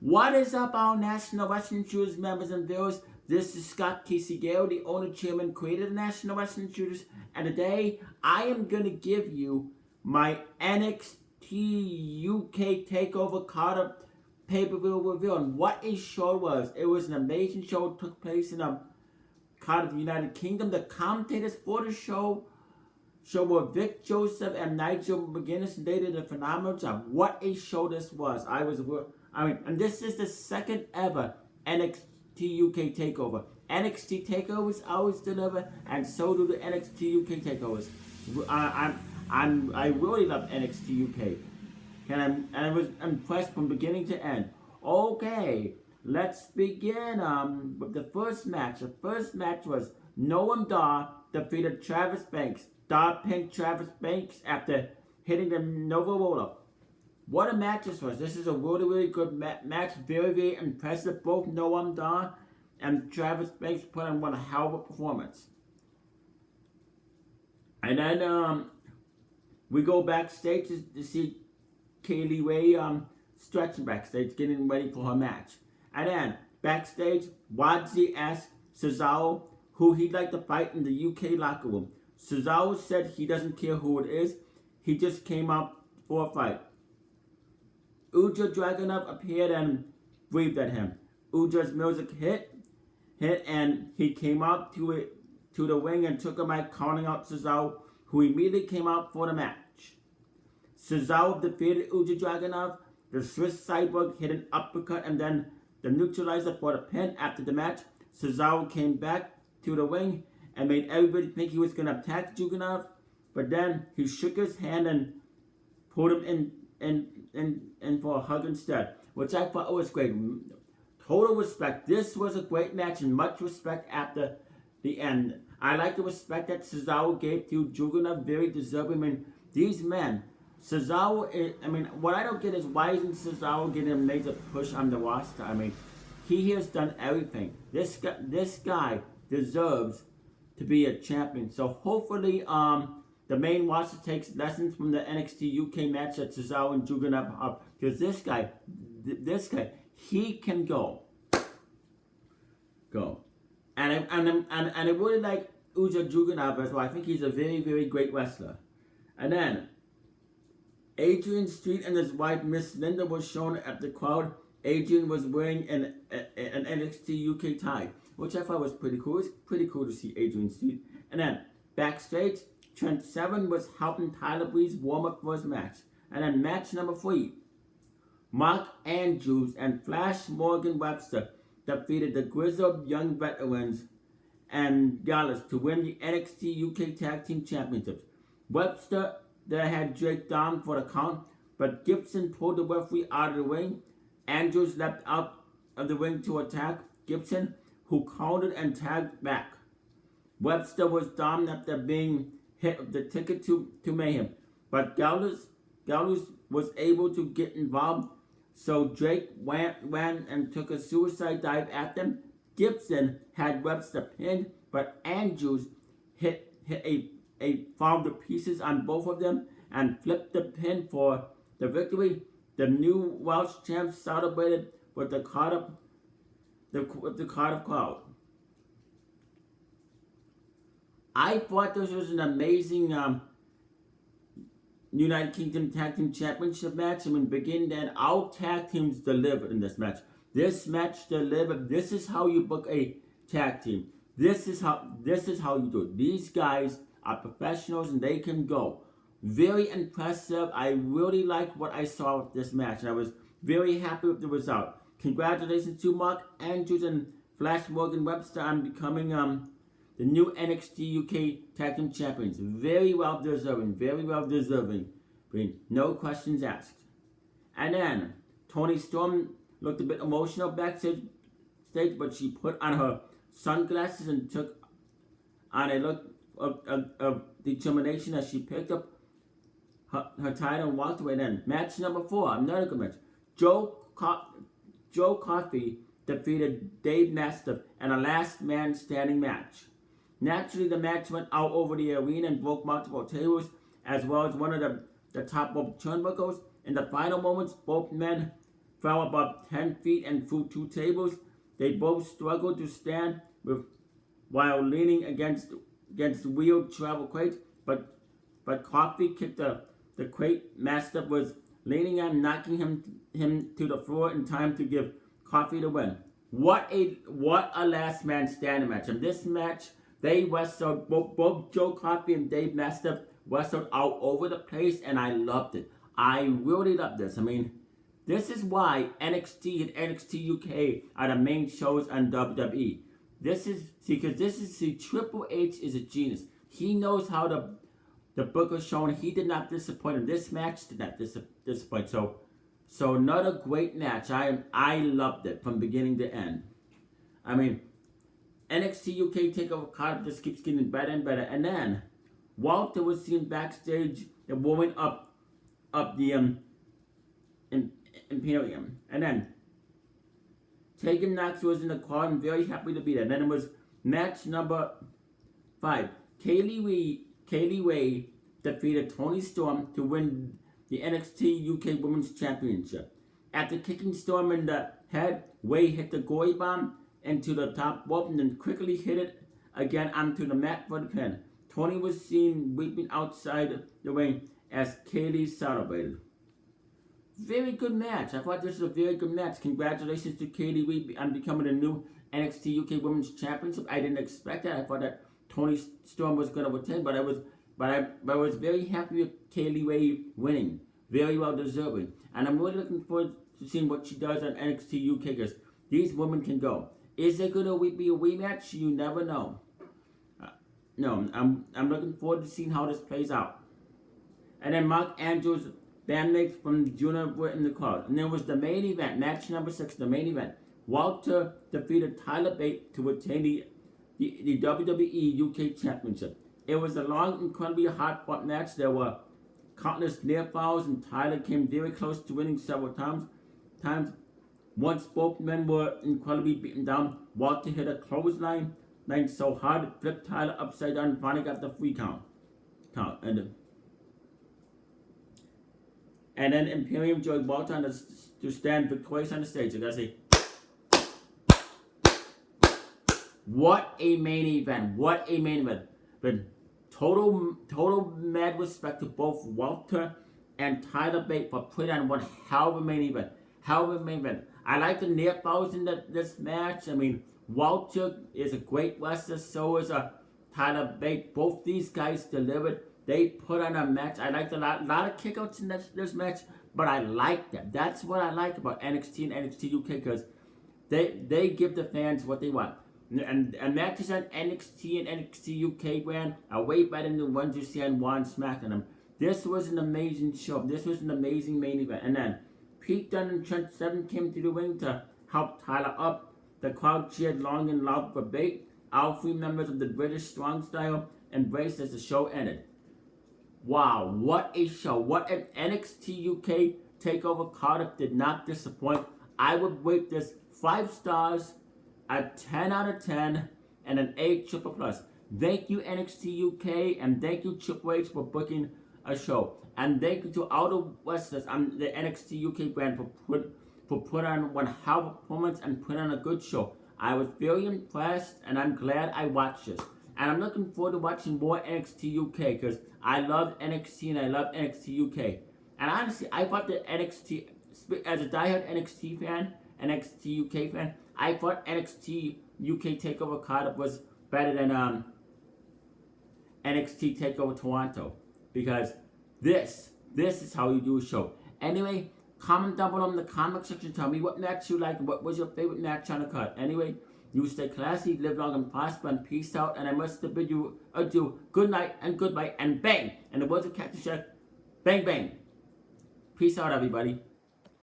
What is up, our National Wrestling Shooters members and viewers? This is Scott Casey Gale, the owner, chairman, creator of the National Wrestling Shooters, and today I am going to give you my NXT UK Takeover Cardiff pay-per-view review on what a show was. It was an amazing show. It took place in Cardiff, United Kingdom. The commentators for the show were Vic Joseph and Nigel McGuinness, and they did a phenomenal job. What a show this was. And this is the second ever NXT UK takeover. NXT takeovers always deliver, and so do the NXT UK takeovers. I really love NXT UK, and I was impressed from beginning to end. Okay, let's begin with the first match. The first match was Noam Dar defeated Travis Banks. Dar pinned Travis Banks after hitting the Nova Roller. What a match this was. This is a really, really good match. Very, very impressive. Both Noam Dar and Travis Banks put on one hell of a performance. And then we go backstage to see Kaylee Ray stretching backstage, getting ready for her match. And then backstage, Wadzi asked Cesaro who he'd like to fight in the UK locker room. Cesaro said he doesn't care who it is. He just came out for a fight. Uja Dragunov appeared and breathed at him. Uja's music hit, and he came out to the ring and took a mic calling out Cesaro, who immediately came out for the match. Cesaro defeated Uja Dragunov. The Swiss Cyborg hit an uppercut and then the neutralizer for the pin. After the match, Cesaro came back to the ring and made everybody think he was going to attack Dragunov, but then he shook his hand and pulled him in for a hug instead, which I thought was great. Total respect. This was a great match and much respect after the end. I like the respect that Cesaro gave to Dragunov. Very deserving. I mean, these men, Cesaro, what I don't get is why isn't Cesaro getting a major push on the roster? I mean, he has done everything. This guy deserves to be a champion. So hopefully, the main roster takes lessons from the NXT UK match that Cesaro and Dragunov have. Because this guy, he can go. And I really like Uja Dragunov as well. I think he's a very, very great wrestler. And then Adrian Street and his wife Miss Linda was shown at the crowd. Adrian was wearing an NXT UK tie, which I thought was pretty cool. It's pretty cool to see Adrian Street. And then backstage, Trent Seven was helping Tyler Breeze warm up for his match. And then match number 3, Mark Andrews and Flash Morgan Webster defeated the Grizzled Young Veterans and Gallus to win the NXT UK Tag Team Championships. Webster there had Drake down for the count, but Gibson pulled the referee out of the ring. Andrews leapt out of the ring to attack Gibson, who countered and tagged back. Webster was down after being hit with the ticket to Mayhem, but Gallus was able to get involved, so Drake ran and took a suicide dive at them. Gibson had Webster pinned, but Andrews hit a found the pieces on both of them and flipped the pin for the victory. The new Welsh champs celebrated with the Cardiff crowd. I thought this was an amazing United Kingdom Tag Team Championship match. Begin and all tag teams delivered in this match. This match delivered. This is how you book a tag team. This is how you do it. These guys are professionals and they can go. Very impressive. I really liked what I saw with this match, and I was very happy with the result. Congratulations to Mark Andrews and Flash Morgan Webster on becoming the new NXT UK Tag Team Champions. Very well deserving. Very well deserving. No questions asked. And then Toni Storm looked a bit emotional backstage, but she put on her sunglasses and took on a look of determination as she picked up her title and walked away. Then match number 4, another good match. Joe Coffey defeated Dave Mastiff in a last man standing match. Naturally, the match went out over the arena and broke multiple tables, as well as one of the top rope turnbuckles. In the final moments, both men fell about 10 feet and through 2 tables. They both struggled to stand while leaning against wheeled travel crates, but Coffee kicked the crate Master was leaning on, knocking him to the floor in time to give Coffee the win. What a last man standing match. In this match, they wrestled both Joe Coffey and Dave Mastiff wrestled all over the place, and I loved it. I really loved this. I mean, this is why NXT and NXT UK are the main shows on WWE. Triple H is a genius. He knows how the book was shown. He did not disappoint him. This match did not disappoint. So another great match. I loved it from beginning to end. I mean, NXT UK Takeover Cardiff just keeps getting better and better. And then Walter was seen backstage and warming up the Imperium. And then Tegan Knox was in the crowd and very happy to be there. Then it was match number 5. Kaylee Ray defeated Toni Storm to win the NXT UK Women's Championship. After kicking Storm in the head, Ray hit the gory bomb into the top rope and then quickly hit it again onto the mat for the pin. Toni was seen weeping outside the ring as Kaylee celebrated. Very good match. I thought this was a very good match. Congratulations to Kaylee Ray on becoming the new NXT UK Women's Championship. I didn't expect that. I thought that Toni Storm was going to retain, but I was very happy with Kaylee Ray winning. Very well deserving. And I'm really looking forward to seeing what she does on NXT UK because these women can go. Is there going to be a rematch? You never know. No, I'm looking forward to seeing how this plays out. And then Mark Andrews, bandmates from Junior were in the crowd. And then was the main event, match number 6, the main event. Walter defeated Tyler Bate to retain the WWE UK Championship. It was a long, incredibly hard-fought match. There were countless near falls, and Tyler came very close to winning several times. Once both men were incredibly beaten down, Walter hit a clothesline so hard it flipped Tyler upside down and finally got the free count. And then Imperium joined Walter to stand victorious on the stage. I gotta say, what a main event! What a main event! But total mad respect to both Walter and Tyler Bate for putting on one hell of a main event. I like the near falls in this match. I mean, Walter is a great wrestler, so is Tyler Bate. Both these guys delivered. They put on a match. I liked a lot of kickouts in this match, but I like them. That's what I like about NXT and NXT UK because they give the fans what they want. And matches on NXT and NXT UK brand are way better than the ones you see on Raw and SmackDown. This was an amazing show. This was an amazing main event. And then Pete Dunne and Trent Seven came to the ring to help Tyler up. The crowd cheered long and loud for Bate. All 3 members of the British Strong Style embraced as the show ended. Wow, what a show. What an NXT UK Takeover Cardiff did not disappoint. I would rate this 5 stars, a 10 out of 10, and an 8 triple plus. Thank you NXT UK, and thank you Triple H for booking a show. And thank you to all the wrestlers on the NXT UK brand for putting on one hell of a performance and putting on a good show. I was very impressed, and I'm glad I watched this. And I'm looking forward to watching more NXT UK because I love NXT and I love NXT UK. And honestly, I thought that NXT, as a diehard NXT fan, NXT UK fan, I thought NXT UK Takeover Cardiff was better than NXT Takeover Toronto because this is how you do a show. Anyway, comment down below in the comment section. Tell me what match you liked. What was your favorite match on the card? Anyway, you stay classy, live long and prosper, and peace out. And I must bid you adieu. Good night and goodbye and bang. And the words of Captain Shack, bang bang. Peace out, everybody.